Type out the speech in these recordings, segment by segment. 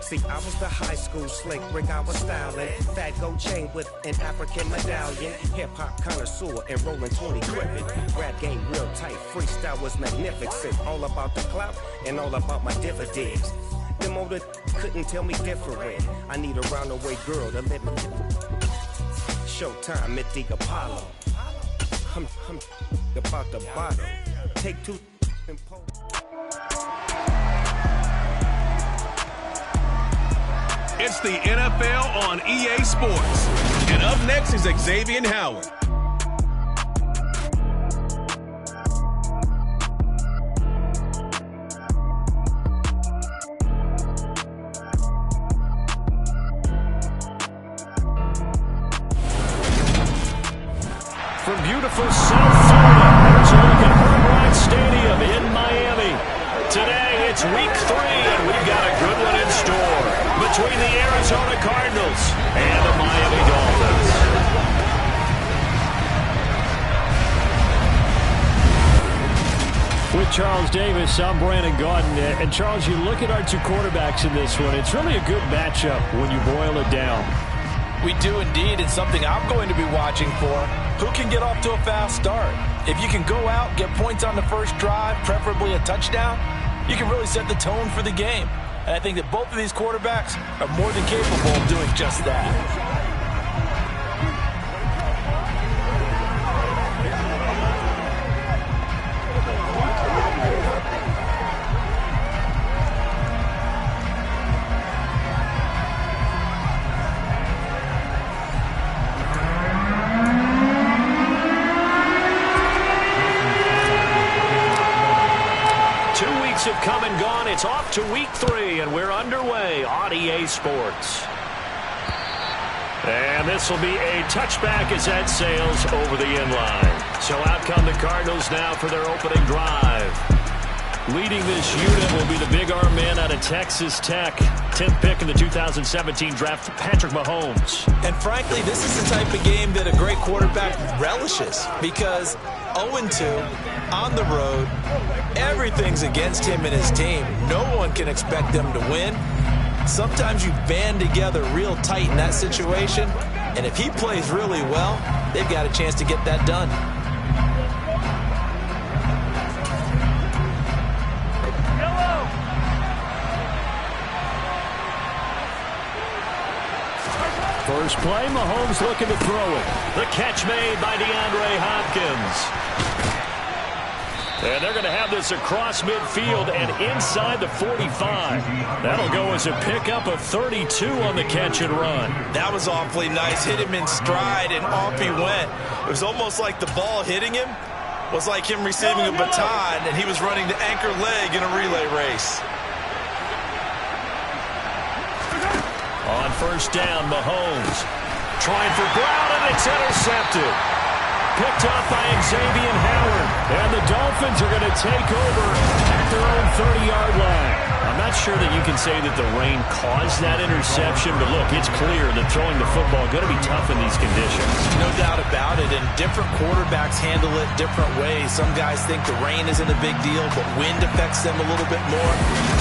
See, I was the high school slick Rick, I was styling. Fat gold chain with an African medallion. Hip-hop connoisseur and rolling 20 cribbing. Rap game real tight, freestyle was magnificent. All about the clout and all about my dividends. Them older couldn't tell me different. I need a roundaway girl to let me. Showtime at the Apollo. I'm about the bottle. Take two and pull. It's the NFL on EA Sports. And up next is Xavier Howard. From beautiful South Florida, here's a look at Hard Rock Stadium in Miami. Today, it's week 3, and we've got a good one in store between the Arizona Cardinals and the Miami Dolphins. With Charles Davis, I'm Brandon Gaudin. And Charles, you look at our two quarterbacks in this one, it's really a good matchup when you boil it down. We do indeed. It's something I'm going to be watching for. Who can get off to a fast start? If you can go out, get points on the first drive, preferably a touchdown, you can really set the tone for the game. And I think that both of these quarterbacks are more than capable of doing just that. 2 weeks have come and gone. It's off to week 3, and we're underway on EA Sports. And this will be a touchback as that sails over the end line. So out come the Cardinals now for their opening drive. Leading this unit will be the big arm man out of Texas Tech. 10th pick in the 2017 draft, Patrick Mahomes. And frankly, this is the type of game that a great quarterback relishes, because 0-2 on the road, everything's against him and his team. No one can expect them to win. Sometimes you band together real tight in that situation, and if he plays really well, they've got a chance to get that done. First play, Mahomes looking to throw it. The catch made by DeAndre Hopkins. And they're going to have this across midfield and inside the 45. That'll go as a pickup of 32 on the catch and run. That was awfully nice. Hit him in stride, and off he went. It was almost like the ball hitting him was like him receiving a baton, and he was running the anchor leg in a relay race. On first down, Mahomes trying for Brown, and it's intercepted. Picked up by Xavier Howard. And the Dolphins are going to take over at their own 30-yard line. I'm not sure that you can say that the rain caused that interception, but look, it's clear that throwing the football is going to be tough in these conditions. No doubt about it, and different quarterbacks handle it different ways. Some guys think the rain isn't a big deal, but wind affects them a little bit more.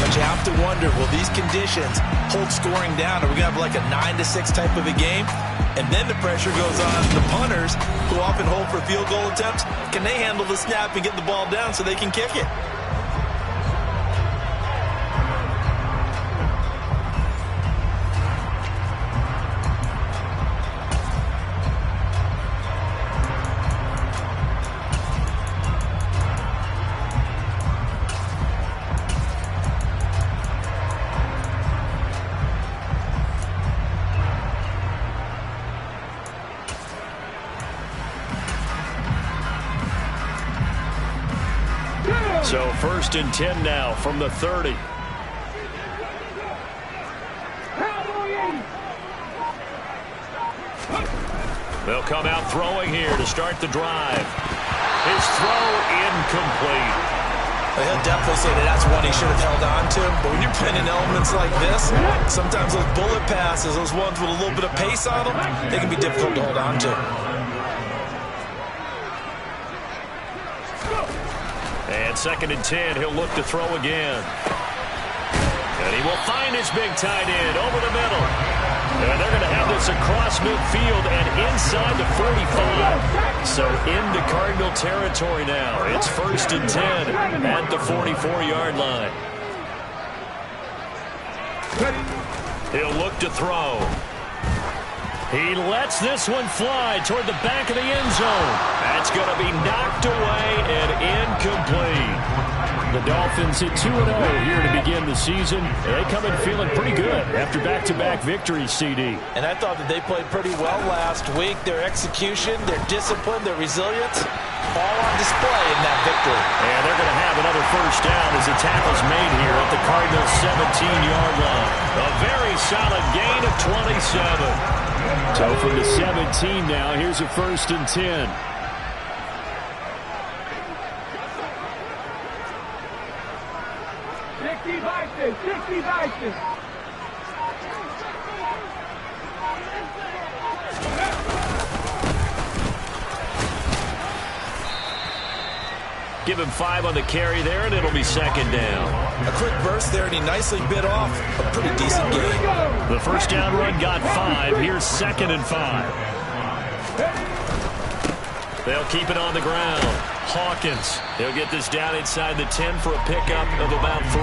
But you have to wonder, will these conditions hold scoring down? Are we going to have like a 9-6 type of a game? And then the pressure goes on the punters, who often hold for field goal attempts. Can they handle the snap and get the ball down so they can kick it? So 1st and 10 now from the 30. They'll come out throwing here to start the drive. His throw incomplete. Well, he'll definitely say that that's one he should have held on to. But when you're playing in elements like this, sometimes those bullet passes, those ones with a little bit of pace on them, they can be difficult to hold on to. And 2nd and 10, he'll look to throw again. And he will find his big tight end over the middle. And they're going to have this across midfield and inside the 45. So into Cardinal territory now. It's 1st and 10 at the 44-yard line. He'll look to throw. He lets this one fly toward the back of the end zone. That's going to be knocked away and incomplete. The Dolphins hit 2-0 here to begin the season. They come in feeling pretty good after back-to-back victories, CD. And I thought that they played pretty well last week. Their execution, their discipline, their resilience, all on display in that victory. And they're going to have another first down as the tackle's made here at the Cardinals' 17-yard line. A very solid gain of 27. So from the 17 now, here's a 1st and 10. Give him 5 on the carry there, and it'll be 2nd down. A quick burst there, and he nicely bit off a pretty decent gain. The first down run got 5. Here's 2nd and 5. They'll keep it on the ground. Hawkins, he'll get this down inside the 10 for a pickup of about 3.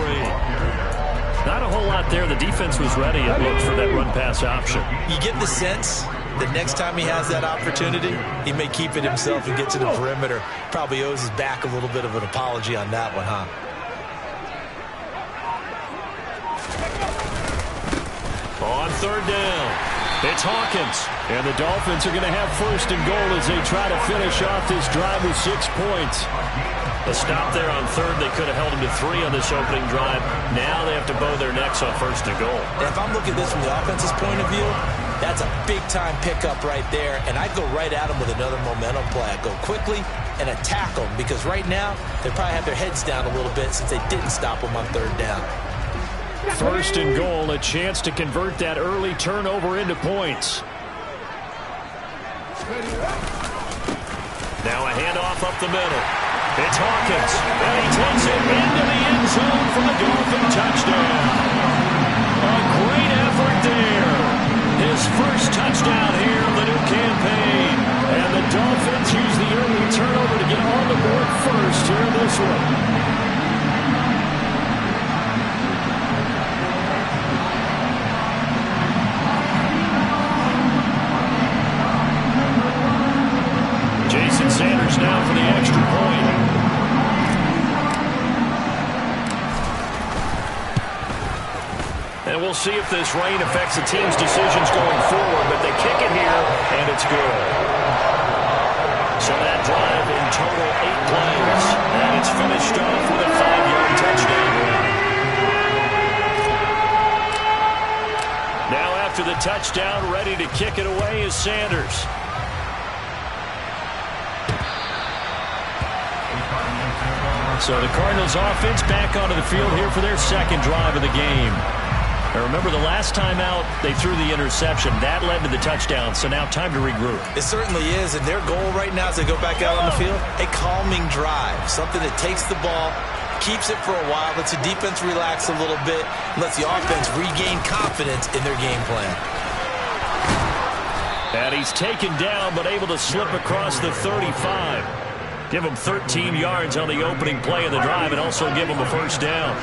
Not a whole lot there. The defense was ready, it looked, for that run-pass option. You get the sense that next time he has that opportunity, he may keep it himself and get to the perimeter. Probably owes his back a little bit of an apology on that one, huh? On 3rd down, it's Hawkins. And the Dolphins are going to have 1st and goal as they try to finish off this drive with 6 points. A stop there on 3rd. They could have held him to 3 on this opening drive. Now they have to bow their necks on 1st and goal. And if I'm looking at this from the offense's point of view, that's a big-time pickup right there. And I'd go right at him with another momentum play. I'd go quickly and attack them because right now they probably have their heads down a little bit since they didn't stop him on 3rd down. 1st and goal, a chance to convert that early turnover into points. Now a handoff up the middle. It's Hawkins, and he takes it into the end zone for the Dolphin touchdown. A great effort there. His first touchdown here of the new campaign. And the Dolphins use the early turnover to get on the board first here in this one. Sanders now for the extra point. And we'll see if this rain affects the team's decisions going forward, but they kick it here, and it's good. So that drive in total 8 plays, and it's finished off with a 5-yard touchdown run. Now after the touchdown, ready to kick it away is Sanders. So the Cardinals offense back onto the field here for their 2nd drive of the game. Now remember, the last time out, they threw the interception. That led to the touchdown, so now time to regroup. It certainly is, and their goal right now as they go back out on the field, a calming drive, something that takes the ball, keeps it for a while, lets the defense relax a little bit, lets the offense regain confidence in their game plan. And he's taken down, but able to slip across the 35. Give him 13 yards on the opening play of the drive and also give him a first down.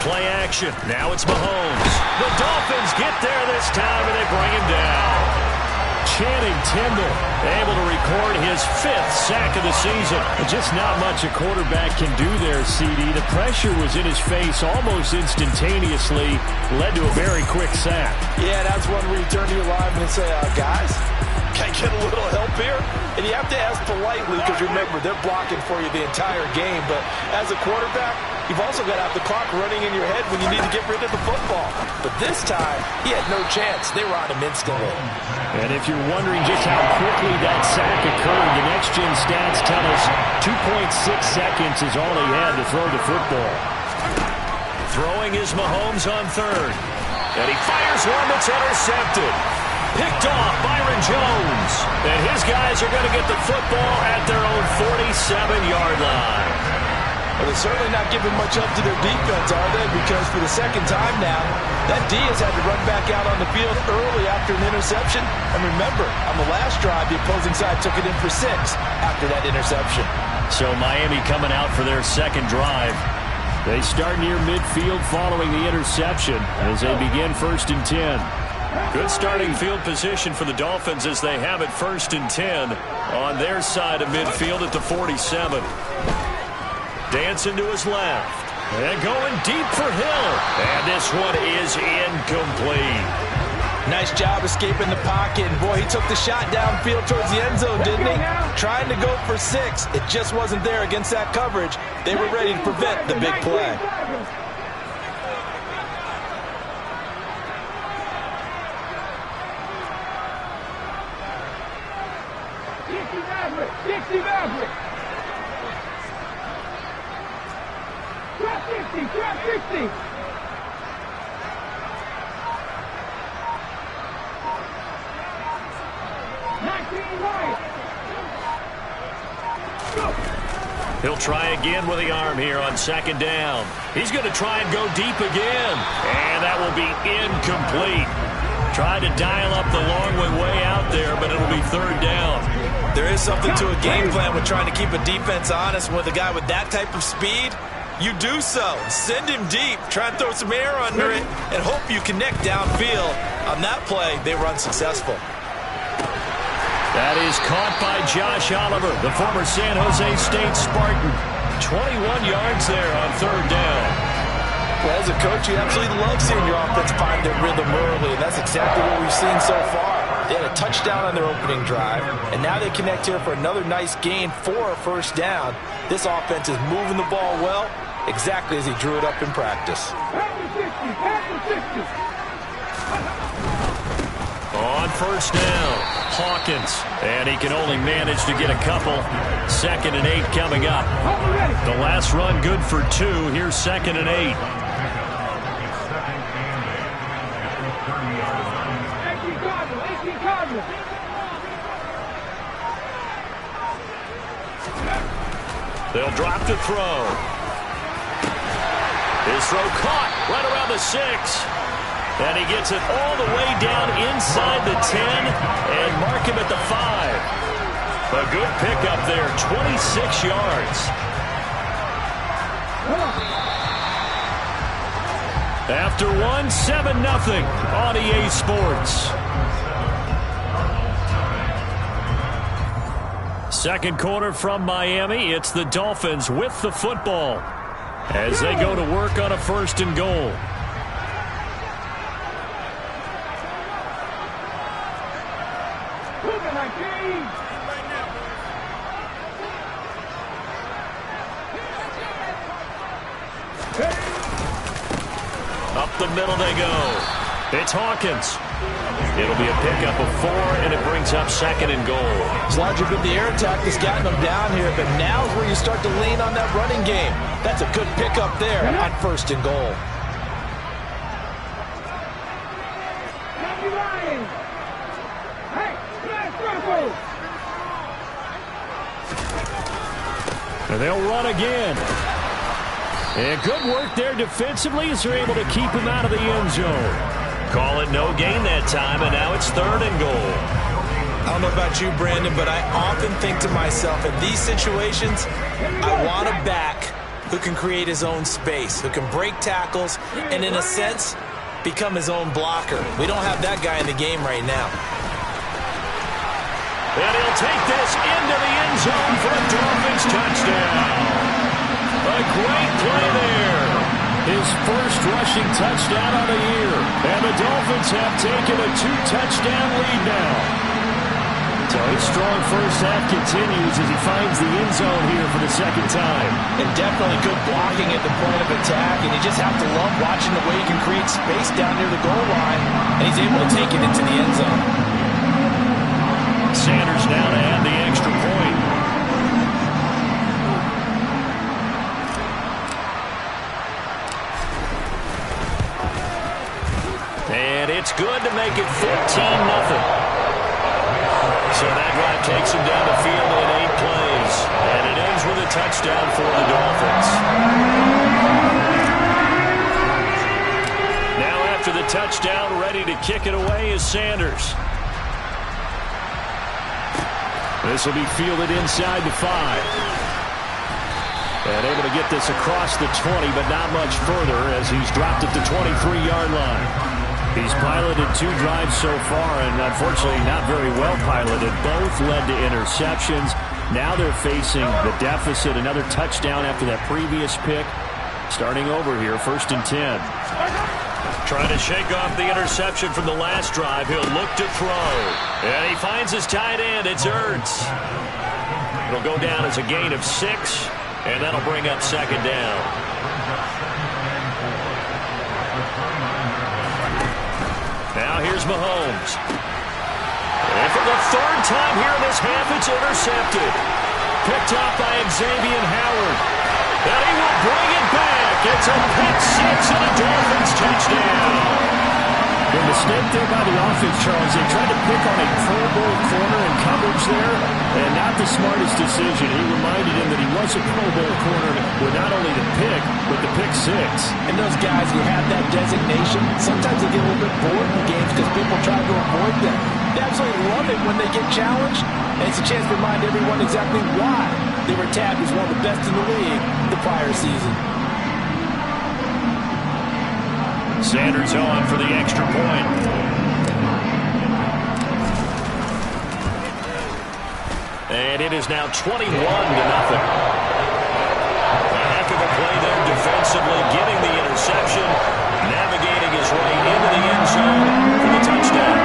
Play action. Now it's Mahomes. The Dolphins get there this time and they bring him down. Channing Tindall able to record his 5th sack of the season. Just not much a quarterback can do there, CD. The pressure was in his face almost instantaneously, led to a very quick sack. Yeah, that's one where you turn to your lineman and say, guys, can I get a little help here? And you have to ask politely because remember, they're blocking for you the entire game. But as a quarterback, you've also got to have the clock running in your head when you need to get rid of the football. But this time, he had no chance. They were on him instantly. And if you're wondering just how quickly that sack occurred, the next-gen stats tell us 2.6 seconds is all he had to throw the football. Throwing is Mahomes on 3rd. And he fires one that's intercepted. Picked off Byron Jones. And his guys are going to get the football at their own 47-yard line. Well, they're certainly not giving much up to their defense, are they? Because for the second time now, that D has had to run back out on the field early after an interception. And remember, on the last drive, the opposing side took it in for 6 after that interception. So Miami coming out for their second drive. They start near midfield following the interception as they begin 1st and 10. Good starting field position for the Dolphins as they have it 1st and 10 on their side of midfield at the 47. Dancing to his left. And going deep for Hill. And this one is incomplete. Nice job escaping the pocket. And boy, he took the shot downfield towards the end zone, didn't he? Trying to go for 6. It just wasn't there against that coverage. They were ready to prevent the big play. Dixie Maverick. Drop 60, drop 60. He'll try again with the arm here on 2nd down. He's going to try and go deep again. And that will be incomplete. Tried to dial up the long way out there, but it'll be 3rd down. There is something to a game plan with trying to keep a defense honest. With a guy with that type of speed, you do so. Send him deep. Try and throw some air under it and hope you connect downfield. On that play, they were unsuccessful. That is caught by Josh Oliver, the former San Jose State Spartan. 21 yards there on 3rd down. Well, as a coach, you absolutely love seeing your offense find their rhythm early, and that's exactly what we've seen so far. They had a touchdown on their opening drive, and now they connect here for another nice gain for a 1st down. This offense is moving the ball well, exactly as he drew it up in practice. On 1st down, Hawkins, and he can only manage to get a couple. 2nd and 8 coming up. The last run good for 2. Here's 2nd and 8. They'll drop to throw. His throw caught right around the 6. And he gets it all the way down inside the 10 and mark him at the 5. A good pickup there, 26 yards. After 1, 7-0 on EA Sports. Second quarter from Miami. It's the Dolphins with the football as they go to work on a 1st and goal. Up the middle they go. It's Hawkins. It'll be a pickup of 4, and it brings up 2nd and goal. It's largely been the air attack that's gotten them down here, but now is where you start to lean on that running game. That's a good pickup there on 1st and goal. And they'll run again. And good work there defensively as they're able to keep him out of the end zone. Call it no gain that time, and now it's 3rd and goal. I don't know about you, Brandon, but I often think to myself, in these situations, I want a back who can create his own space, who can break tackles, and in a sense, become his own blocker. We don't have that guy in the game right now. And he'll take this into the end zone for a Dolphins touchdown. A great play there. His first rushing touchdown of the year. And the Dolphins have taken a 2-touchdown lead now. So his strong first half continues as he finds the end zone here for the 2nd time. And definitely good blocking at the point of attack. And you just have to love watching the way he can create space down near the goal line. And he's able to take it into the end zone. Sanders now to add the extra point. And it's good to make it 14-0. So that drive takes him down the field in 8 plays. And it ends with a touchdown for the Dolphins. Now after the touchdown, ready to kick it away is Sanders. This will be fielded inside the 5. And able to get this across the 20, but not much further as he's dropped at the 23-yard line. He's piloted 2 drives so far, and unfortunately not very well piloted. Both led to interceptions. Now they're facing the deficit. Another touchdown after that previous pick. Starting over here, 1st and 10. Trying to shake off the interception from the last drive. He'll look to throw. And he finds his tight end. It's Ertz. It'll go down as a gain of 6. And that'll bring up 2nd down. Now here's Mahomes. And for the 3rd time here in this half, it's intercepted. Picked off by Xavier Howard. And he will bring it back. It's a pick 6 and a Dolphins touchdown. The mistake there by the offense, Charles, they tried to pick on a Pro Bowl corner in coverage there, and not the smartest decision. He reminded him that he was a Pro Bowl corner with not only the pick, but the pick 6. And those guys who have that designation, sometimes they get a little bit bored in games because people try to avoid them. They absolutely love it when they get challenged, and it's a chance to remind everyone exactly why they were tabbed as one of the best in the league the prior season. Sanders on for the extra point. And it is now 21-0. A heck of a play there defensively, getting the interception, navigating his way into the end zone for the touchdown.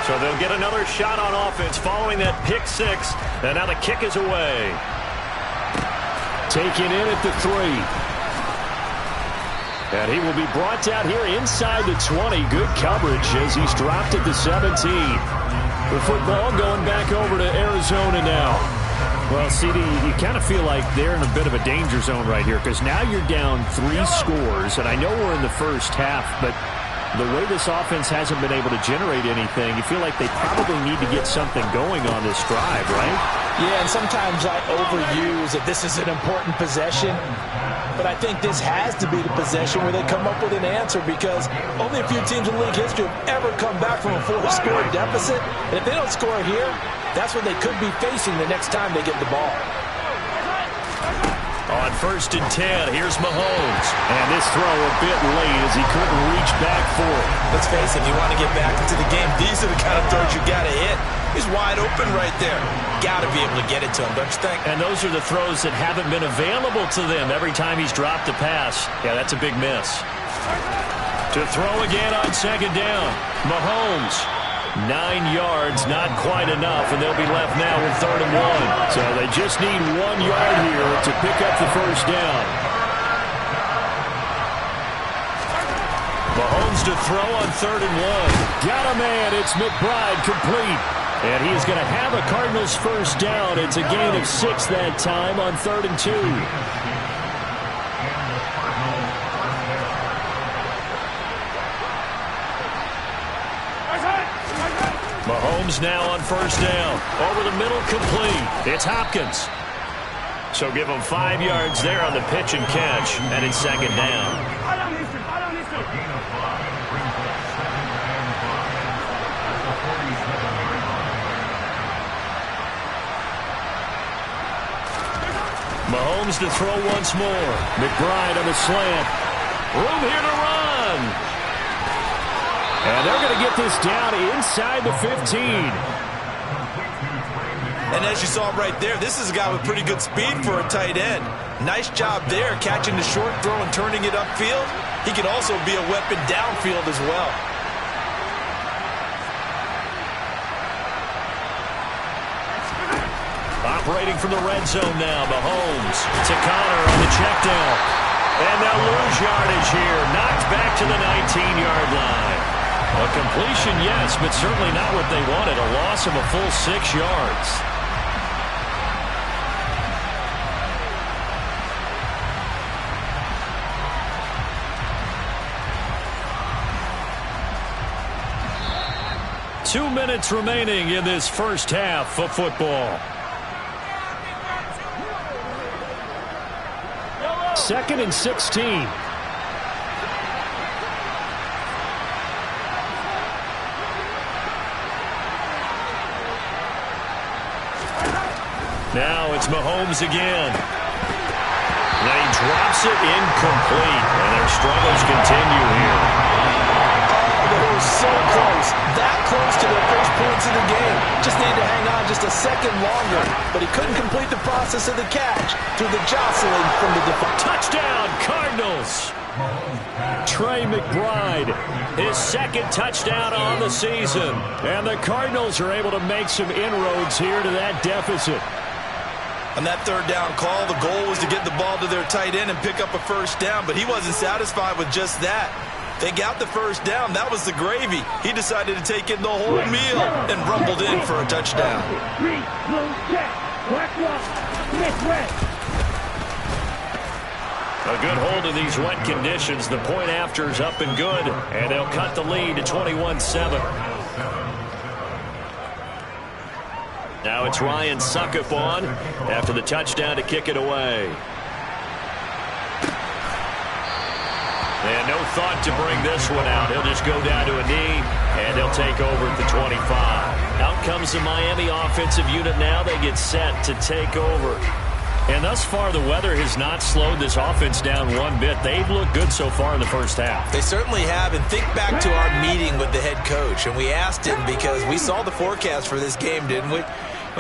So they'll get another shot on offense following that pick 6. And now the kick is away. Taken in at the 3. And he will be brought down here inside the 20. Good coverage as he's dropped at the 17. The football going back over to Arizona now. Well, CD, you kind of feel like they're in a bit of a danger zone right here because now you're down 3 scores. And I know we're in the first half, but the way this offense hasn't been able to generate anything, you feel like they probably need to get something going on this drive, right? Yeah, and sometimes I overuse that this is an important possession, but I think this has to be the possession where they come up with an answer because only a few teams in league history have ever come back from a 4-score deficit, and if they don't score here, that's what they could be facing the next time they get the ball. On 1st and 10, here's Mahomes. And this throw a bit late as he couldn't reach back for it. Let's face it, if you want to get back into the game, these are the kind of throws you got to hit. He's wide open right there. Got to be able to get it to him, don't you think? And those are the throws that haven't been available to them every time he's dropped a pass. Yeah, that's a big miss. To throw again on 2nd down. Mahomes. 9 yards, not quite enough, and they'll be left now with 3rd and 1. So they just need 1 yard here to pick up the 1st down. Mahomes to throw on 3rd and 1. Got a man, it's McBride complete. And he's going to have a Cardinals 1st down. It's a gain of 6 that time on 3rd and 2. Mahomes now on 1st down. Over the middle, complete. It's Hopkins. So give him 5 yards there on the pitch and catch, and it's 2nd down. Mahomes to throw once more. McBride on the slant. Room here to run. And they're going to get this down inside the 15. And as you saw right there, this is a guy with pretty good speed for a tight end. Nice job there, catching the short throw and turning it upfield. He can also be a weapon downfield as well. Operating from the red zone now, Mahomes to Connor on the check down. And they'll lose yardage here. Knocked back to the 19-yard line. A completion, yes, but certainly not what they wanted. A loss of a full 6 yards. 2 minutes remaining in this first half of football. 2nd and 16. Now it's Mahomes again. And he drops it incomplete. And their struggles continue here. They were so close. That close to their first points of the game. Just needed to hang on just a second longer. But he couldn't complete the process of the catch through the jostling from the defense. Touchdown, Cardinals. Trey McBride, his 2nd touchdown on the season. And the Cardinals are able to make some inroads here to that deficit. On that 3rd down call, the goal was to get the ball to their tight end and pick up a first down, but he wasn't satisfied with just that. They got the first down. That was the gravy. He decided to take in the whole meal and rumbled in for a touchdown. A good hold in these wet conditions. The point after is up and good, and they'll cut the lead to 21-7. Now it's Ryan Suckup on after the touchdown to kick it away. And no thought to bring this one out. He'll just go down to a knee, and they'll take over at the 25. Out comes the Miami offensive unit now. They get set to take over. And thus far, the weather has not slowed this offense down one bit. They've looked good so far in the first half. They certainly have. And think back to our meeting with the head coach. And we asked him because we saw the forecast for this game, didn't we?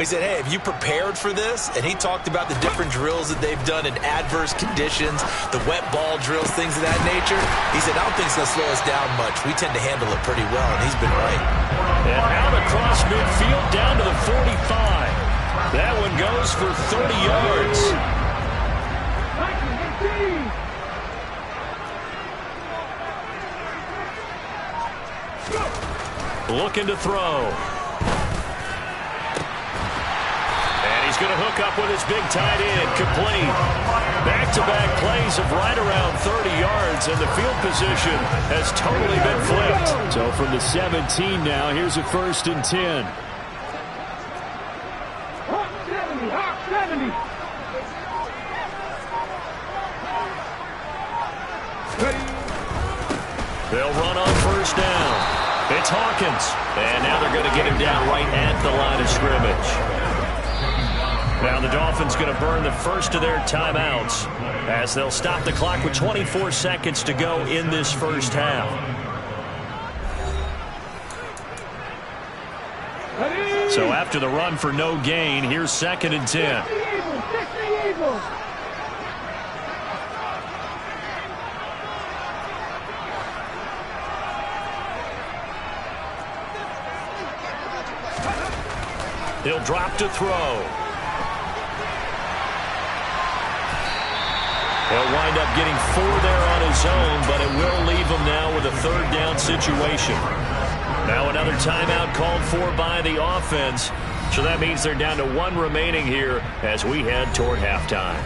We said, hey, have you prepared for this? And he talked about the different drills that they've done in adverse conditions, the wet ball drills, things of that nature. He said, I don't think it's going to slow us down much. We tend to handle it pretty well, and he's been right. And out across midfield down to the 45. That one goes for 30 yards. Looking to throw. He's going to hook up with his big tight end, complete. Back-to-back plays of right around 30 yards, and the field position has totally been flipped. So from the 17 now, here's a 1st and 10. Hawk 70, Hawk 70. They'll run on 1st down. It's Hawkins, and now they're going to get him down right at the line of scrimmage. Now the Dolphins going to burn the first of their timeouts as they'll stop the clock with 24 seconds to go in this first half. So after the run for no gain, here's 2nd and 10. He'll drop to throw. He'll wind up getting 4 there on his own, but it will leave him now with a 3rd down situation. Now another timeout called for by the offense. So that means they're down to 1 remaining here as we head toward halftime.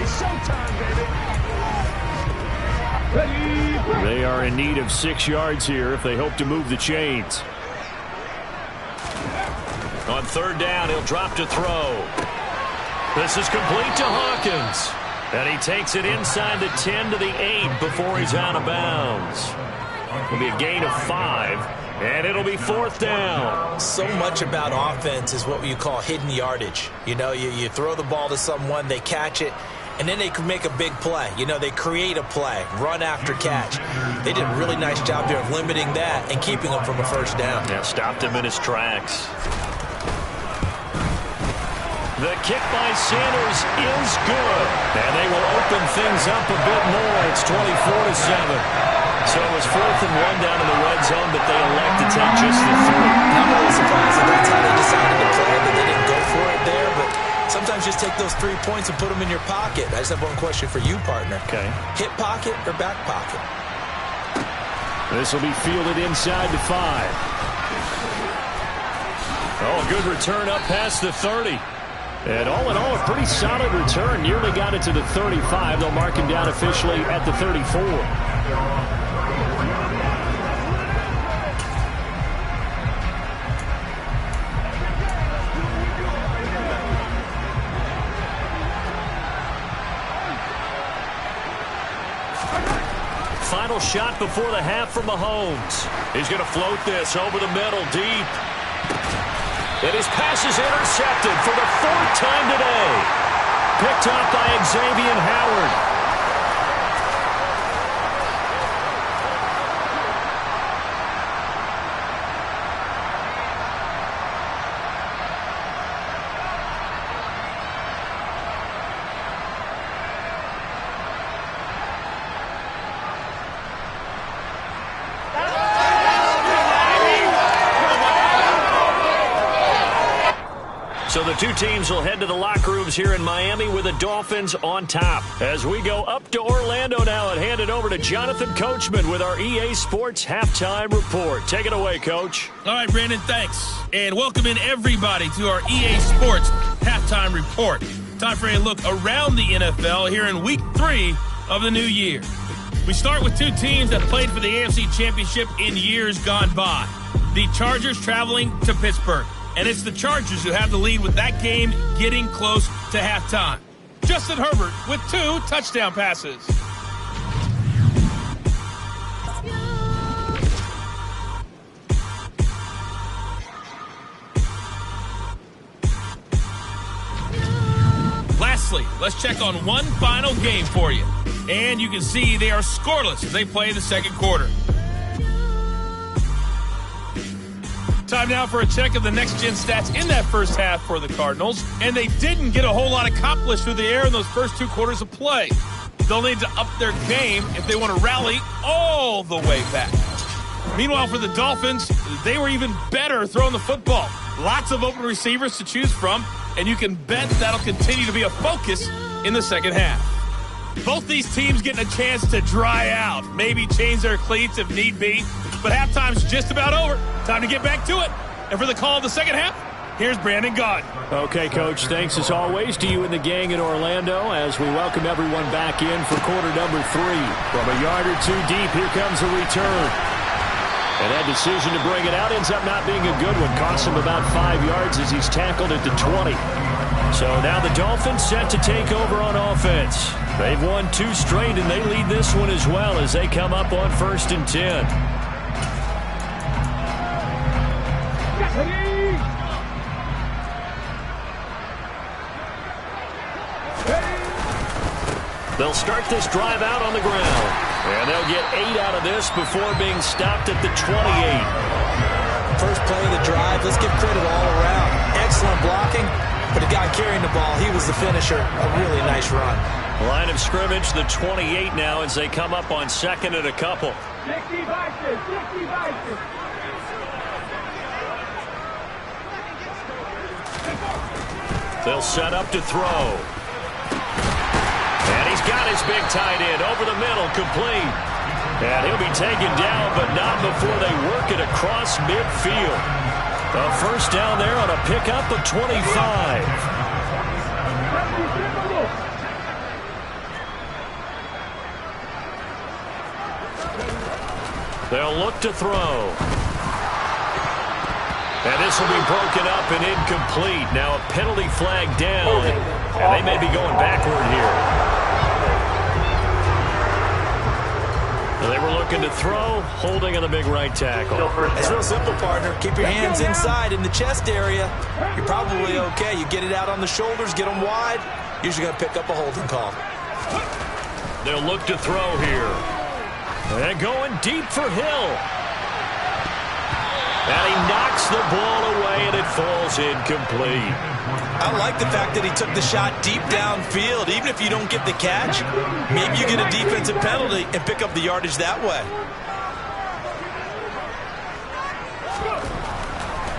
It's showtime, baby. They are in need of 6 yards here if they hope to move the chains. On 3rd down, he'll drop to throw. This is complete to Hawkins. And he takes it inside the 10 to the 8 before he's out of bounds. It'll be a gain of 5, and it'll be 4th down. So much about offense is what you call hidden yardage. You know, you throw the ball to someone, they catch it, and then they can make a big play. You know, they create a play, run after catch. They did a really nice job there of limiting that and keeping him from a 1st down. Yeah, stopped him in his tracks. The kick by Sanders is good. And they will open things up a bit more. It's 24-7. So it was 4th and 1 down in the red zone, but they elect to take just the 3. I'm a little surprised that that's how they decided to play, that they didn't go for it there. But sometimes just take those 3 points and put them in your pocket. I just have one question for you, partner. Okay. Hip pocket or back pocket? This will be fielded inside the 5. Oh, good return up past the 30. And all in all, a pretty solid return. Nearly got it to the 35. They'll mark him down officially at the 34. Final shot before the half from Mahomes. He's going to float this over the middle deep. And his pass is intercepted for the 4th time today. Picked up by Xavier Howard. So the two teams will head to the locker rooms here in Miami with the Dolphins on top. As we go up to Orlando now and hand it over to Jonathan Coachman with our EA Sports Halftime Report. Take it away, Coach. All right, Brandon, thanks. And welcome in everybody to our EA Sports Halftime Report. Time for a look around the NFL here in Week 3 of the new year. We start with two teams that played for the AFC Championship in years gone by. The Chargers traveling to Pittsburgh. And it's the Chargers who have the lead with that game getting close to halftime. Justin Herbert with 2 touchdown passes. Lastly, let's check on one final game for you. And you can see they are scoreless as they play the second quarter. Time now for a check of the next-gen stats in that first half for the Cardinals. And they didn't get a whole lot accomplished through the air in those first 2 quarters of play. They'll need to up their game if they want to rally all the way back. Meanwhile, for the Dolphins, they were even better throwing the football. Lots of open receivers to choose from, and you can bet that'll continue to be a focus in the second half. Both these teams getting a chance to dry out, maybe change their cleats if need be. But halftime's just about over. Time to get back to it. And for the call of the second half, here's Brandon Gaudin. Okay, Coach, thanks as always to you and the gang in Orlando as we welcome everyone back in for quarter number 3. From a yard or 2 deep, here comes the return. And that decision to bring it out ends up not being a good one. Costs him about 5 yards as he's tackled at the 20. So now the Dolphins set to take over on offense. They've won 2 straight, and they lead this one as well as they come up on 1st and 10. They'll start this drive out on the ground. And they'll get 8 out of this before being stopped at the 28. First play of the drive, let's give credit all around. Excellent blocking, but the guy carrying the ball, he was the finisher. A really nice run. Line of scrimmage, the 28 now as they come up on 2nd and a couple. 60 vices, 60 vices. They'll set up to throw. And he's got his big tight end over the middle, complete. And he'll be taken down, but not before they work it across midfield. A first down there on a pickup of 25. They'll look to throw. And this will be broken up and incomplete. Now a penalty flag down, and they may be going backward here. They were looking to throw, holding on the big right tackle. It's real simple, partner. Keep your hands inside in the chest area. You're probably okay. You get it out on the shoulders, get them wide. Usually going to pick up a holding call. They'll look to throw here. And going deep for Hill. And he knocks the ball away, and it falls incomplete. I like the fact that he took the shot deep downfield. Even if you don't get the catch, maybe you get a defensive penalty and pick up the yardage that way.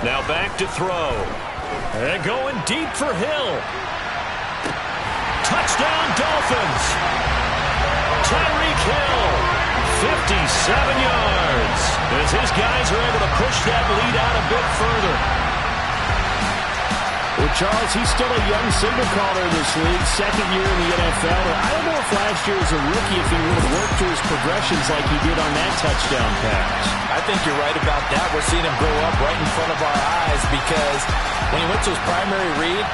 Now back to throw. And going deep for Hill. Touchdown, Dolphins. Tyreek Hill, 57 yards. As his guys are able to push that lead out a bit further. Charles, he's still a young signal caller in this league, second year in the NFL. I don't know if last year as a rookie, if he would have worked through his progressions like he did on that touchdown pass. I think you're right about that. We're seeing him grow up right in front of our eyes because when he went to his primary read,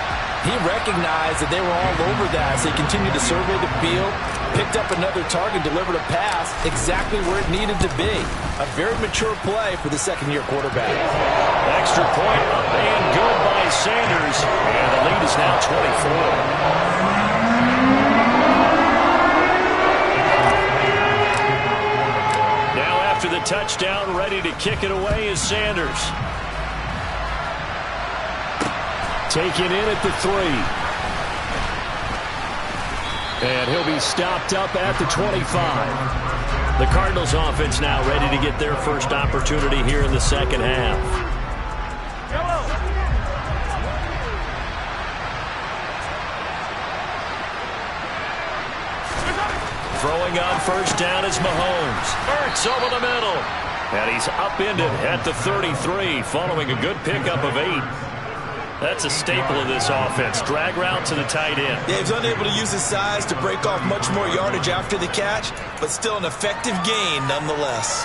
he recognized that they were all over that, so he continued to survey the field, picked up another target, delivered a pass exactly where it needed to be. A very mature play for the second-year quarterback. Extra point up and good by Sanders, and the lead is now 24. Now after the touchdown, ready to kick it away is Sanders. Taken in at the 3. And he'll be stopped up at the 25. The Cardinals offense now ready to get their first opportunity here in the second half. Throwing on first down is Mahomes. Ertz over the middle. And he's upended at the 33 following a good pickup of 8. That's a staple of this offense. Drag route to the tight end. Yeah, he's unable to use his size to break off much more yardage after the catch, but still an effective gain nonetheless.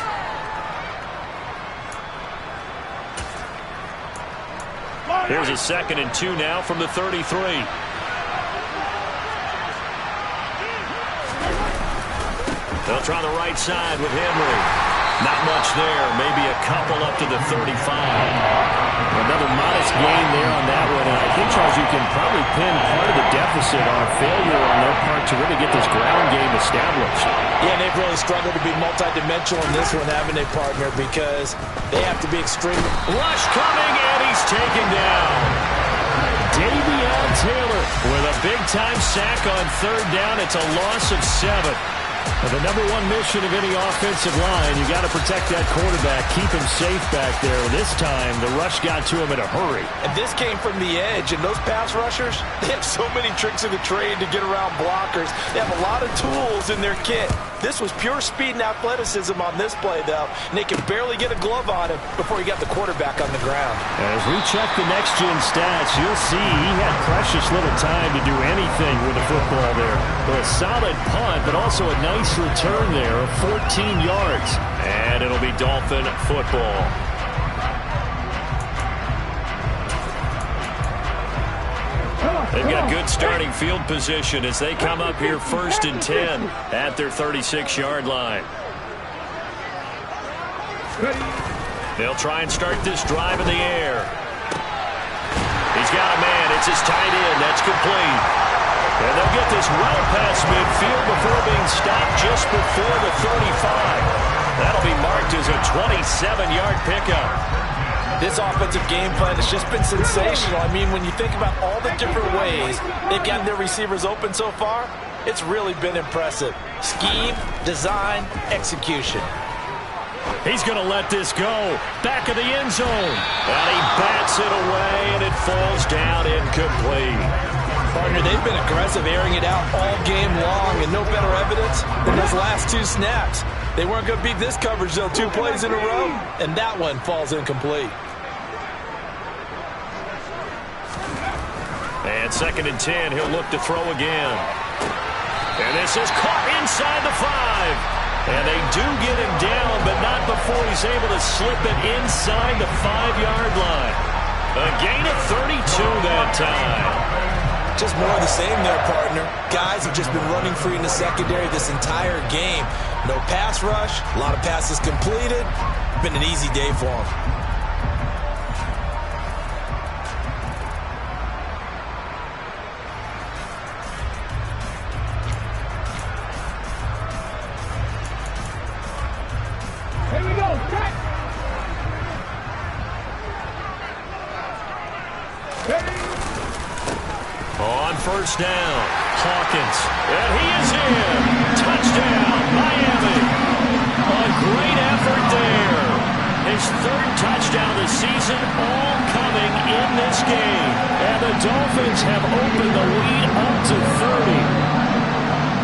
Here's a 2nd and 2 now from the 33. They'll try the right side with Henry. Not much there. Maybe a couple up to the 35. Another modest gain there on that one. And I think, Charles, you can probably pin part of the deficit on a failure on their part to really get this ground game established. Yeah, and they've really struggled to be multidimensional in this one, haven't they, partner? Because they have to be extreme. Rush coming, and he's taken down. Davion Taylor with a big-time sack on 3rd down. It's a loss of 7. The number one mission of any offensive line, you got to protect that quarterback, keep him safe back there. This time, the rush got to him in a hurry. And this came from the edge, and those pass rushers, they have so many tricks of the trade to get around blockers. They have a lot of tools in their kit. This was pure speed and athleticism on this play, though, and they could barely get a glove on him before he got the quarterback on the ground. As we check the next-gen stats, you'll see he had precious little time to do anything with the football there. A solid punt, but also a nice return there of 14 yards. And it'll be Dolphin football. They've got good starting field position as they come up here 1st and 10 at their 36-yard line. They'll try and start this drive in the air. He's got a man. It's his tight end. That's complete. And they'll get this well past midfield before being stopped just before the 35. That'll be marked as a 27-yard pickup. This offensive game plan has just been sensational. I mean, when you think about all the different ways they've gotten their receivers open so far, it's really been impressive. Scheme, design, execution. He's going to let this go. Back of the end zone. And he bats it away, and it falls down incomplete. Partner, they've been aggressive, airing it out all game long, and no better evidence than those last 2 snaps. They weren't going to beat this coverage, though. 2 plays in a row, and that one falls incomplete. And 2nd and 10, he'll look to throw again. And this is caught inside the 5. And they do get him down, but not before he's able to slip it inside the 5-yard line. A gain of 32 that time. Just more of the same there, partner. Guys have just been running free in the secondary this entire game. No pass rush, a lot of passes completed. Been an easy day for them. Here we go, check. On first down, Hawkins. And he is in. Touchdown, Miami. A great effort there. His 3rd touchdown this season, all coming in this game. And the Dolphins have opened the lead up to 30.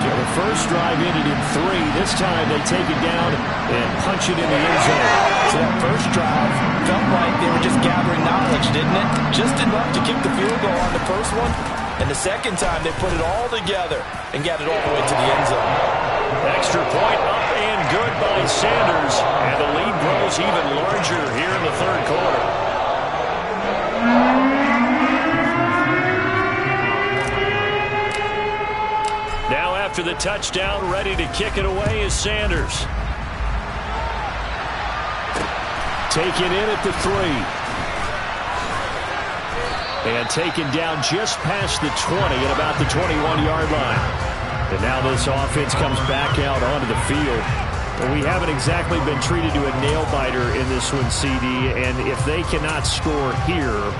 So the first drive ended in 3. This time they take it down and punch it in the end zone. So that first drive felt like they were just gathering knowledge, didn't it? Just enough to kick the field goal on the first one. And the second time they put it all together and got it all the way to the end zone. Extra point up and good by Sanders. And the lead grows even larger here in the third quarter. Now after the touchdown, ready to kick it away is Sanders. Taken in at the 3. And taken down just past the 20 at about the 21-yard line. And now this offense comes back out onto the field. And we haven't exactly been treated to a nail-biter in this one, CD. And if they cannot score here,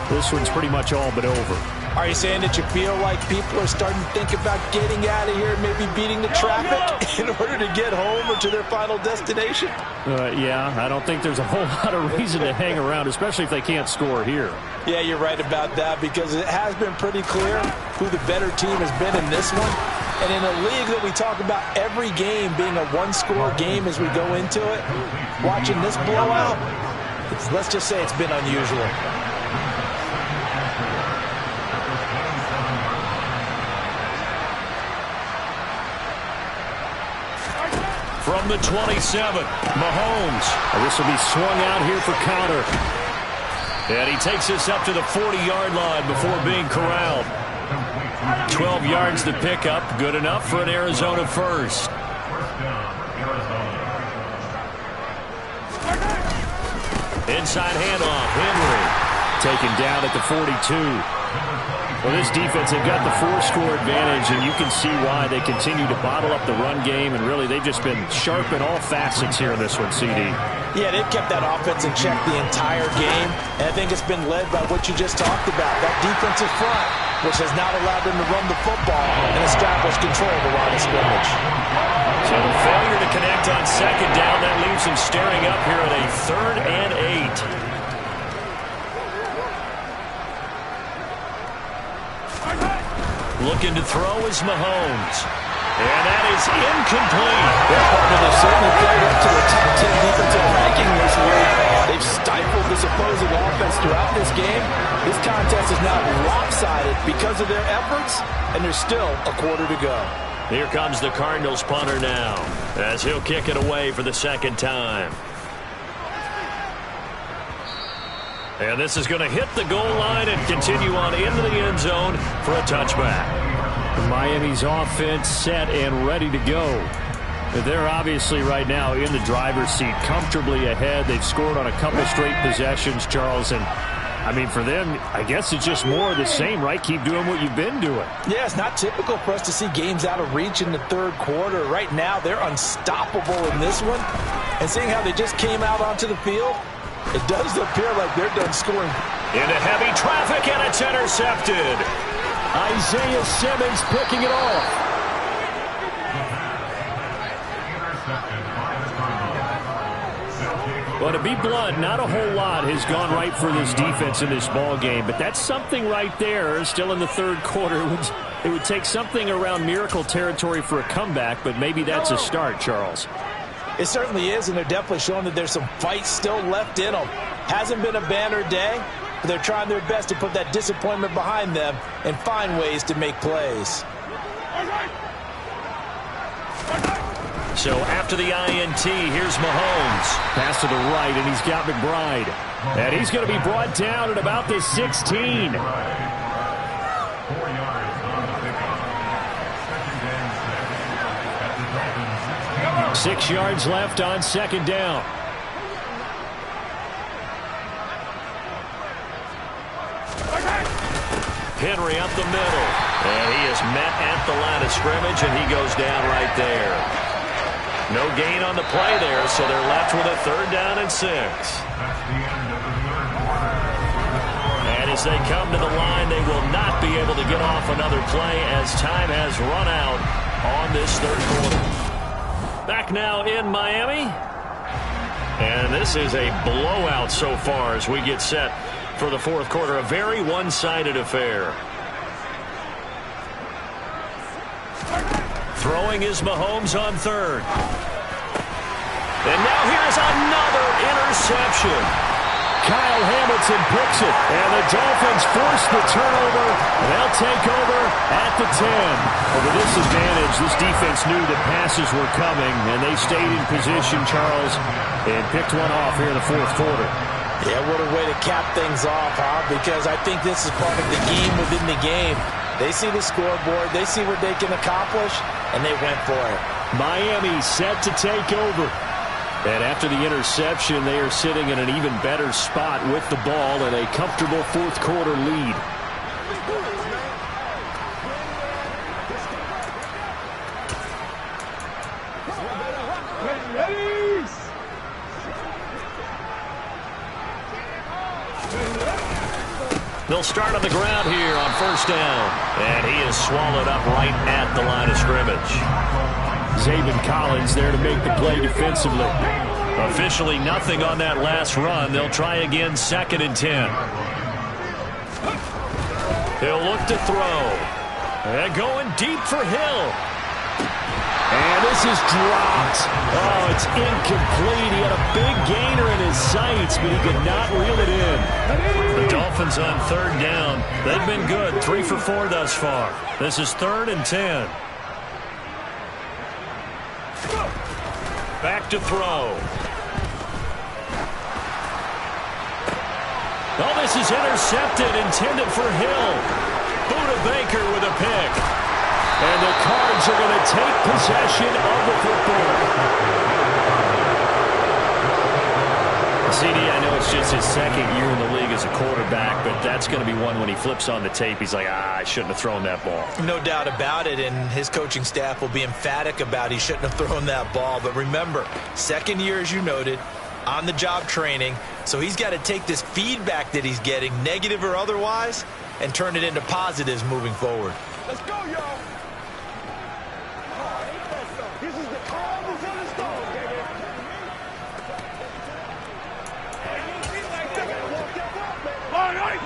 this one's pretty much all but over. Are you saying that you feel like people are starting to think about getting out of here, maybe beating the traffic in order to get home or to their final destination? Yeah, I don't think there's a whole lot of reason to hang around, especially if they can't score here. Yeah, you're right about that, because it has been pretty clear who the better team has been in this one. And in a league that we talk about every game being a one-score game as we go into it, watching this blowout, let's just say it's been unusual. From the 27, Mahomes. This will be swung out here for Conner. And he takes us up to the 40-yard line before being corralled. 12 yards to pick up. Good enough for an Arizona first. Inside handoff. Henry taken down at the 42. Well, this defense, they've got the 4-score advantage, and you can see why they continue to bottle up the run game, and really they've just been sharp in all facets here in this one, CD. Yeah, they've kept that offense in check the entire game, and I think it's been led by what you just talked about, that defensive front, which has not allowed them to run the football and establish control of the line of scrimmage. So the failure to connect on second down, that leaves them staring up here at a 3rd and 8. Looking to throw is Mahomes. And that is incomplete. Their partner, they've certainly played up to a top 10 defensive ranking this week. They've stifled this opposing offense throughout this game. This contest is now lopsided because of their efforts, and there's still a quarter to go. Here comes the Cardinals punter now, as he'll kick it away for the second time. And this is going to hit the goal line and continue on into the end zone for a touchback. Miami's offense set and ready to go. They're obviously right now in the driver's seat, comfortably ahead. They've scored on a couple straight possessions, Charles. And, I mean, for them, I guess it's just more of the same, right? Keep doing what you've been doing. Yeah, it's not typical for us to see games out of reach in the third quarter. Right now, they're unstoppable in this one. And seeing how they just came out onto the field, it does appear like they're done scoring. Into heavy traffic, and it's intercepted. Isaiah Simmons picking it off. Well, to be blunt, not a whole lot has gone right for this defense in this ball game, but that's something right there. Still in the third quarter. It would take something around miracle territory for a comeback, but maybe that's a start, Charles. It certainly is, and they're definitely showing that there's some fight still left in them. Hasn't been a banner day, but they're trying their best to put that disappointment behind them and find ways to make plays. So after the INT, here's Mahomes. Pass to the right, and he's got McBride. And he's going to be brought down at about the 16. 6 yards left on second down. Henry up the middle. And he is met at the line of scrimmage, and he goes down right there. No gain on the play there, so they're left with a 3rd down and 6. And as they come to the line, they will not be able to get off another play as time has run out on this third quarter. Back now in Miami. And this is a blowout so far as we get set for the fourth quarter. A very one-sided affair. Throwing is Mahomes on third. And now here's another interception. Kyle Hamilton picks it, and the Dolphins force the turnover. They'll take over at the 10. Over this advantage, this defense knew that passes were coming, and they stayed in position, Charles, and picked one off here in the fourth quarter. Yeah, what a way to cap things off, huh? Because I think this is part of the game within the game. They see the scoreboard, they see what they can accomplish, and they went for it. Miami set to take over. And after the interception, they are sitting in an even better spot with the ball and a comfortable fourth quarter lead. They'll start on the ground here on first down. And he is swallowed up right at the line of scrimmage. Zaven Collins there to make the play defensively. Officially nothing on that last run. They'll try again, 2nd and 10. He'll look to throw. And going deep for Hill. And this is dropped. Oh, it's incomplete. He had a big gainer in his sights, but he could not reel it in. The Dolphins on third down. They've been good, 3 for 4 thus far. This is 3rd and 10. Back to throw. Oh, this is intercepted, intended for Hill. Buda Baker with a pick. And the Cards are going to take possession of the football. CD, I know it's just his 2nd year in the league as a quarterback, but that's going to be one when he flips on the tape. He's like, I shouldn't have thrown that ball. No doubt about it, and his coaching staff will be emphatic about he shouldn't have thrown that ball. But remember, 2nd year, as you noted, on-the-job training, so he's got to take this feedback that he's getting, negative or otherwise, and turn it into positives moving forward. Let's go, y'all. This is the calmest of the storm, baby.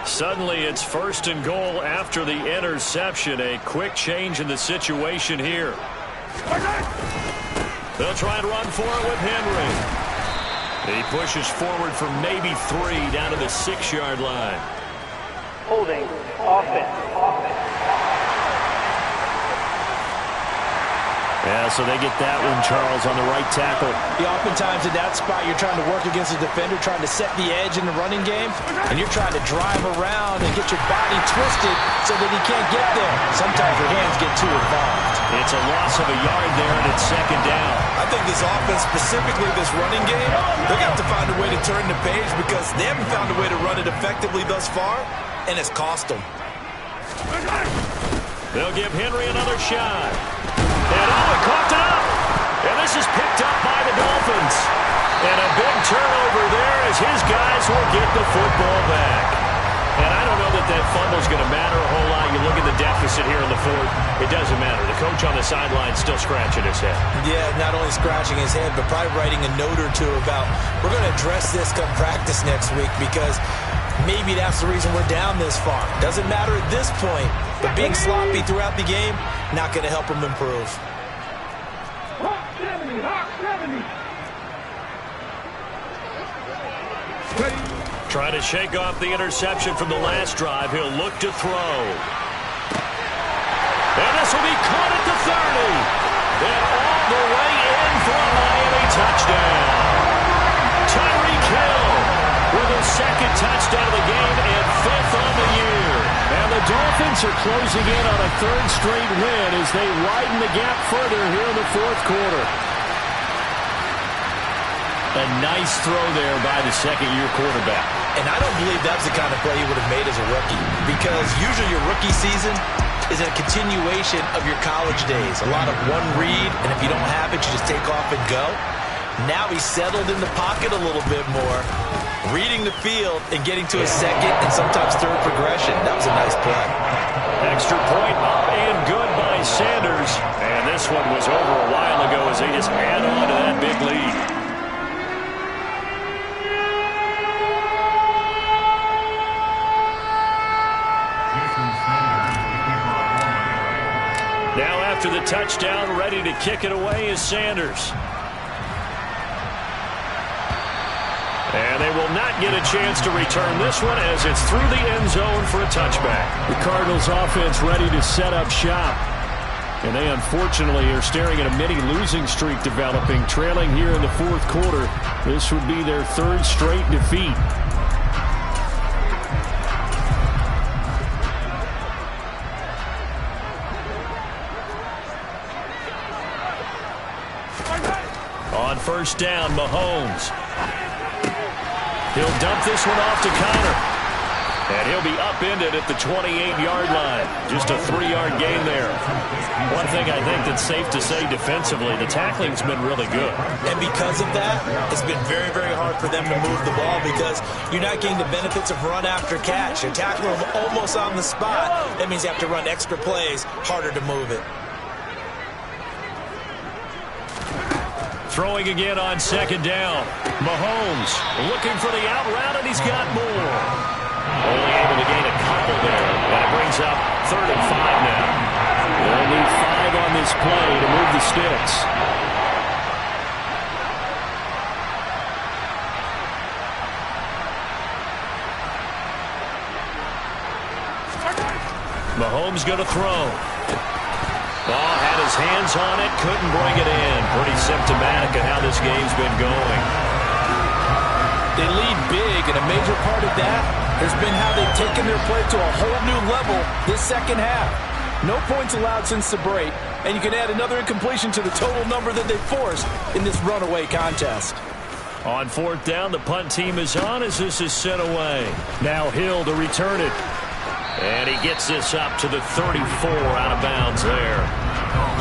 Suddenly, it's 1st and goal after the interception. A quick change in the situation here. They'll try and run for it with Henry. He pushes forward for maybe 3 down to the 6-yard line. Holding offense. Yeah, so they get that one, Charles, on the right tackle. Yeah, oftentimes in that spot, you're trying to work against a defender, trying to set the edge in the running game, and you're trying to drive around and get your body twisted so that he can't get there. Sometimes your hands get too involved. It's a loss of a yard there, and it's 2nd down. I think this offense, specifically this running game, they're going to have to find a way to turn the page because they haven't found a way to run it effectively thus far, and it's cost them. They'll give Henry another shot. And Owen coughed it up. And this is picked up by the Dolphins. And a big turnover there as his guys will get the football back. And I don't know that that fumble's going to matter a whole lot. You look at the deficit here in the 4th. It doesn't matter. The coach on the sideline still scratching his head. Yeah, not only scratching his head, but probably writing a note or two about, we're going to address this come practice next week because maybe that's the reason we're down this far. Doesn't matter at this point, but being sloppy throughout the game, not going to help him improve. Hawk 70, Hawk 70. Trying to shake off the interception from the last drive. He'll look to throw. And this will be caught at the 30. And all the way in for a Miami touchdown. Tyreek Hill with his 2nd touchdown of the game and 5th on the year. And the Dolphins are closing in on a 3rd straight win as they widen the gap further here in the 4th quarter. A nice throw there by the 2nd-year quarterback. And I don't believe that's the kind of play he would have made as a rookie because usually your rookie season is a continuation of your college days. A lot of one read, and if you don't have it, you just take off and go. Now he's settled in the pocket a little bit more, reading the field and getting to a 2nd and sometimes 3rd progression. That was a nice play. Extra point up and good by Sanders. And this one was over a while ago as they just add on to that big lead. Now after the touchdown, ready to kick it away is Sanders. And they will not get a chance to return this one as it's through the end zone for a touchback. The Cardinals offense ready to set up shop. And they unfortunately are staring at a mini losing streak developing, trailing here in the fourth quarter. This would be their third straight defeat. On first down, Mahomes. He'll dump this one off to Connor. And he'll be upended at the 28-yard line. Just a 3-yard gain there. One thing I think that's safe to say defensively, the tackling's been really good. And because of that, it's been very, very hard for them to move the ball because you're not getting the benefits of run after catch. You tackle them almost on the spot. That means you have to run extra plays, harder to move it. Throwing again on second down. Mahomes looking for the out route, and he's got more. Only able to gain a couple there, and it brings up 3rd and 5 now. They'll need 5 on this play to move the sticks. Mahomes going to throw. Ball had his hands on it, couldn't bring it in. Pretty symptomatic of how this game's been going. They lead big, and a major part of that has been how they've taken their play to a whole new level this second half. No points allowed since the break, and you can add another incompletion to the total number that they forced in this runaway contest. On fourth down, the punt team is on as this is sent away. Now Hill to return it. And he gets this up to the 34 out of bounds there.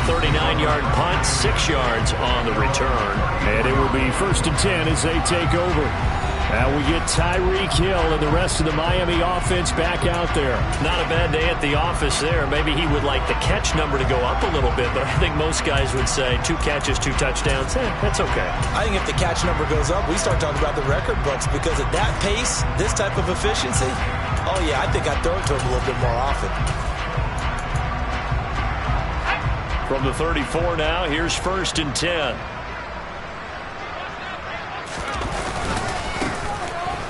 39-yard punt, 6 yards on the return. And it will be 1st and 10 as they take over. Now we get Tyreek Hill and the rest of the Miami offense back out there. Not a bad day at the office there. Maybe he would like the catch number to go up a little bit, but I think most guys would say 2 catches, 2 touchdowns. That's okay. I think if the catch number goes up, we start talking about the record books because at that pace, this type of efficiency, oh yeah, I think I'd throw it to him a little bit more often. From the 34 now, here's 1st and 10.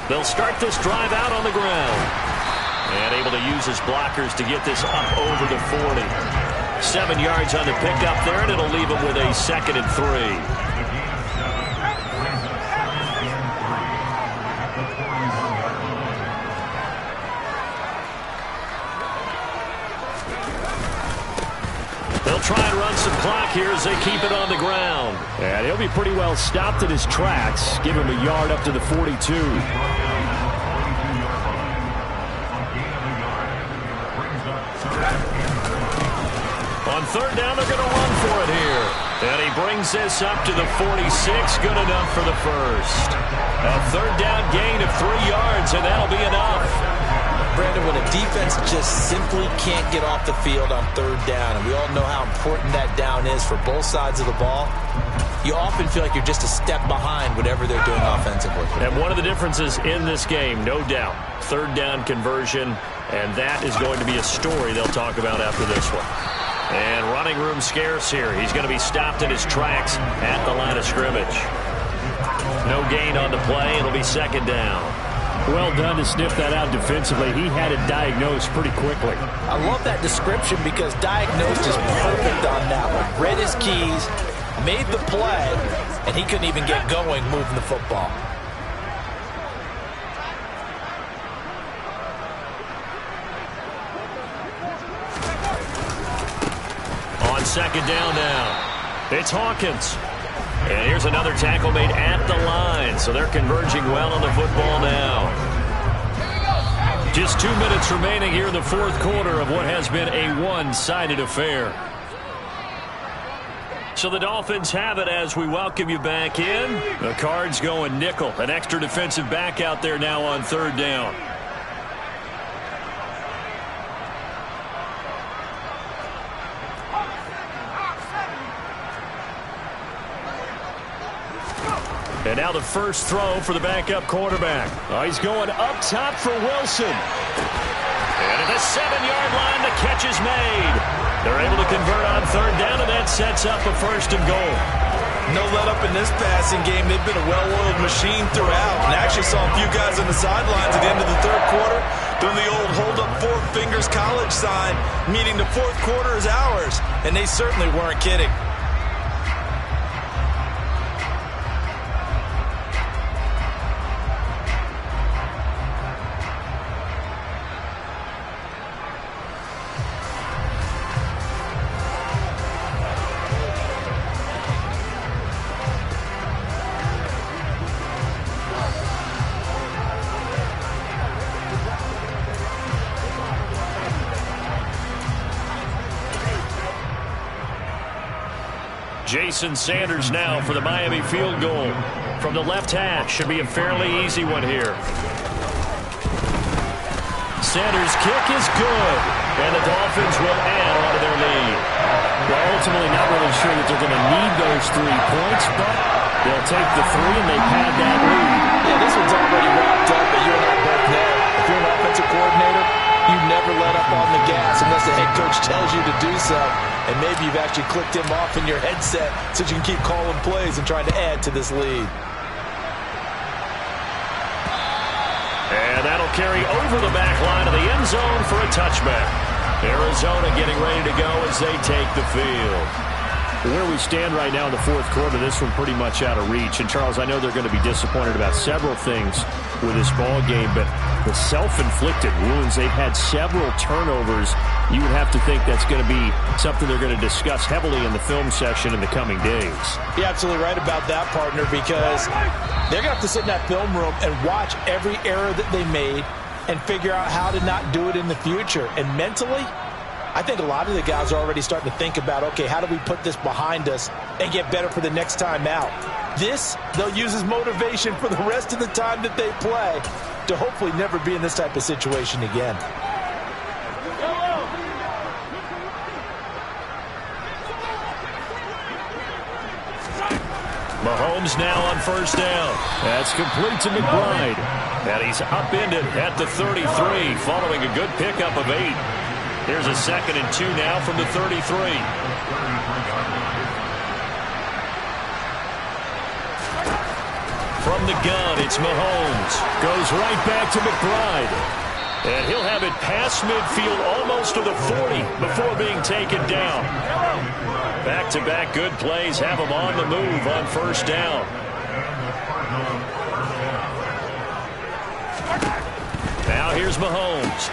They'll start this drive out on the ground. And able to use his blockers to get this up over the 40. 7 yards on the pickup there, and it'll leave him with a 2nd and 3. They'll try and run some clock here as they keep it on the ground. And he'll be pretty well stopped in his tracks. Give him a yard up to the 42. On 3rd down, they're going to run for it here. And he brings this up to the 46. Good enough for the first. A 3rd down gain of 3 yards, and that'll be enough. Brandon, when a defense just simply can't get off the field on 3rd down, and we all know how important that down is for both sides of the ball, you often feel like you're just a step behind whatever they're doing offensively. And one of the differences in this game, no doubt, 3rd down conversion, and that is going to be a story they'll talk about after this one. And running room scarce here. He's going to be stopped in his tracks at the line of scrimmage. No gain on the play. It'll be 2nd down. Well done to sniff that out defensively. He had it diagnosed pretty quickly. I love that description because diagnosed is perfect on that one. Read his keys, made the play, and he couldn't even get going moving the football. On 2nd down now, it's Hawkins. And here's another tackle made at the line, so they're converging well on the football now. Just 2 minutes remaining here in the fourth quarter of what has been a one-sided affair. So the Dolphins have it as we welcome you back in. The Cards going nickel, an extra defensive back out there now on 3rd down. And now the first throw for the backup quarterback. Oh, he's going up top for Wilson. And at the 7-yard line, the catch is made. They're able to convert on third down, and that sets up a 1st and goal. No let up in this passing game. They've been a well-oiled machine throughout. And I actually saw a few guys on the sidelines at the end of the third quarter doing the old hold up 4 fingers college sign, meaning the fourth quarter is ours. And they certainly weren't kidding. Jason Sanders now for the Miami field goal. From the left hash, should be a fairly easy one here. Sanders' kick is good, and the Dolphins will add on to their lead. Well, ultimately not really sure that they're going to need those 3 points, but they'll take the 3 and they pad that lead. Yeah, this one's already wrapped up, but you and I both know if you're an offensive coordinator, you never let up on the gas unless the head coach tells you to do so. And maybe you've actually clicked him off in your headset so you can keep calling plays and trying to add to this lead. And that'll carry over the back line of the end zone for a touchback. Arizona getting ready to go as they take the field. Where we stand right now in the fourth quarter, this one pretty much out of reach. And, Charles, I know they're going to be disappointed about several things with this ball game, but the self-inflicted wounds, they've had several turnovers. You would have to think that's going to be something they're going to discuss heavily in the film session in the coming days. You're absolutely right about that, partner, because they're going to have to sit in that film room and watch every error that they made and figure out how to not do it in the future. And mentally, I think a lot of the guys are already starting to think about, okay, how do we put this behind us and get better for the next time out? This, they'll use as motivation for the rest of the time that they play to hopefully never be in this type of situation again. Mahomes now on 1st down. That's complete to McBride. And he's upended at the 33 following a good pickup of 8. Here's a 2nd and 2 now from the 33. From the gun, it's Mahomes. Goes right back to McBride. And he'll have it past midfield almost to the 40 before being taken down. Back-to-back good plays have him on the move on 1st down. Now here's Mahomes.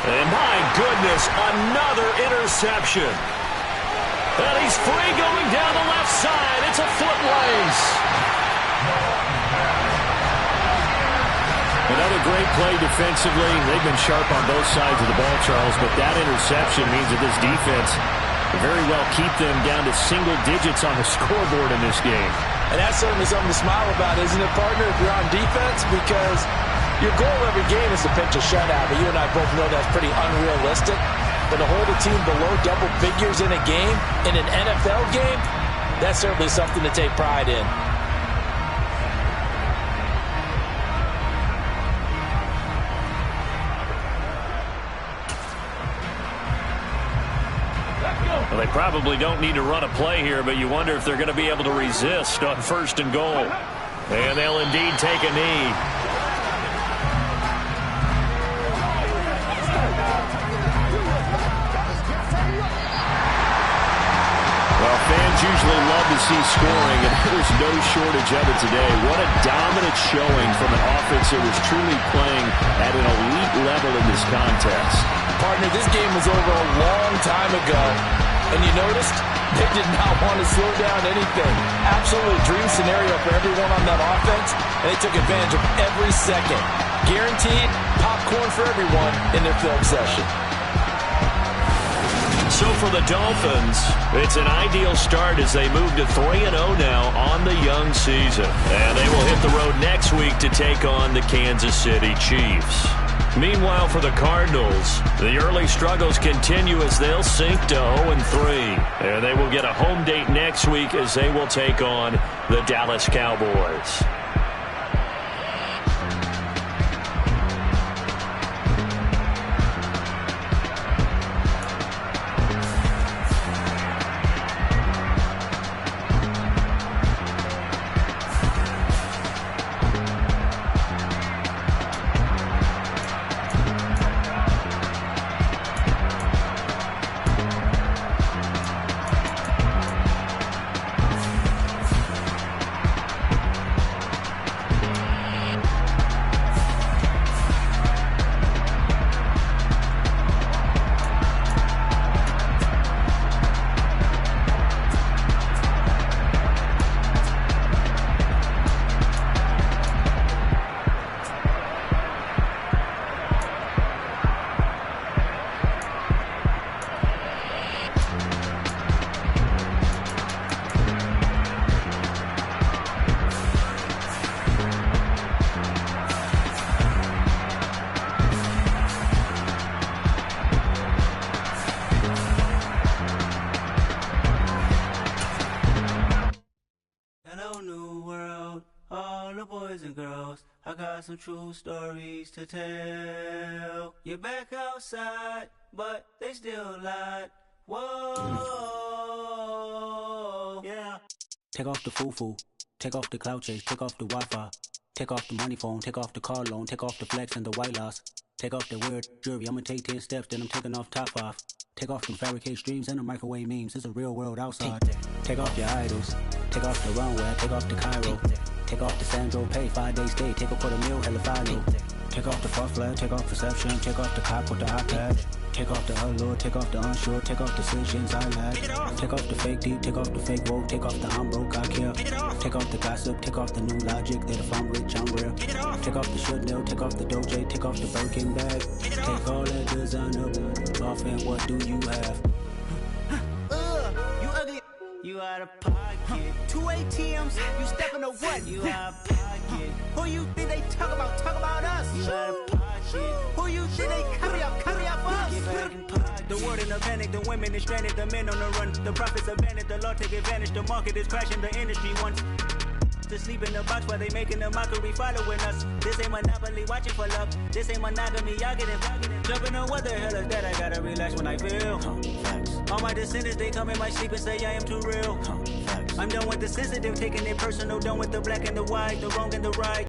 And my goodness, another interception. And he's free going down the left side. It's a foot race. Another great play defensively. They've been sharp on both sides of the ball, Charles, but that interception means that this defense will very well keep them down to single digits on the scoreboard in this game. And that's certainly something to smile about, isn't it, partner, if you're on defense? Because your goal every game is to pitch a shutout, but you and I both know that's pretty unrealistic. But to hold a team below double figures in a game, in an NFL game, that's certainly something to take pride in. Well, they probably don't need to run a play here, but you wonder if they're going to be able to resist on 1st and goal. And they'll indeed take a knee. Well, fans usually love to see scoring, and there's no shortage of it today. What a dominant showing from an offense that was truly playing at an elite level in this contest. Partner, this game was over a long time ago, and you noticed they did not want to slow down anything. Absolutely dream scenario for everyone on that offense, and they took advantage of every second. Guaranteed popcorn for everyone in their film session. So for the Dolphins, it's an ideal start as they move to 3-0 now on the young season. And they will hit the road next week to take on the Kansas City Chiefs. Meanwhile, for the Cardinals, the early struggles continue as they'll sink to 0-3. And they will get a home date next week as they will take on the Dallas Cowboys. the boys and girls, I got some true stories to tell. You're back outside, but they still lied. Whoa, yeah. Take off the foo-foo, take off the cloud chase, take off the Wi-Fi. Take off the money phone, take off the car loan, take off the flex and the white loss. Take off the weird jewelry, I'ma take 10 steps, then I'm taking off top off. Take off them fabricate streams and the microwave memes, it's a real world outside. Take off your idols, take off the runway, take off the Cairo. Take off the Sandro Pay, 5-day stay, take a $250,000, hella final. Take off the fuck flag, take off perception, take off the cop with the iPad. Take off the allure, take off the unsure, take off decisions I lack. Take off the fake deep, take off the fake woke, take off the I'm broke, I care. Take off the gossip, take off the new logic, that if I'm rich, I'm real. Take off the Chanel, take off the Doja, take off the Birkin bag. Take all that designer off and what do you have? You ugly, you out of pocket. 2 ATMs, you stepping to what? You out of pocket. Who you think they talk about us? You out of pocket. Who you think they carry up us? Get back in pocket. The world in a panic, the women is stranded, the men on the run. The profits abandoned, the law take advantage, the market is crashing, the industry wants to sleep in the box while they making a mockery following us. This ain't Monopoly, watching for love. This ain't monogamy, y'all get it. Jumping on what the hell is that? I gotta relax when I feel. All my descendants, they come in my sleep and say I am too real. I'm done with the sensitive, taking it personal, done with the black and the white, the wrong and the right.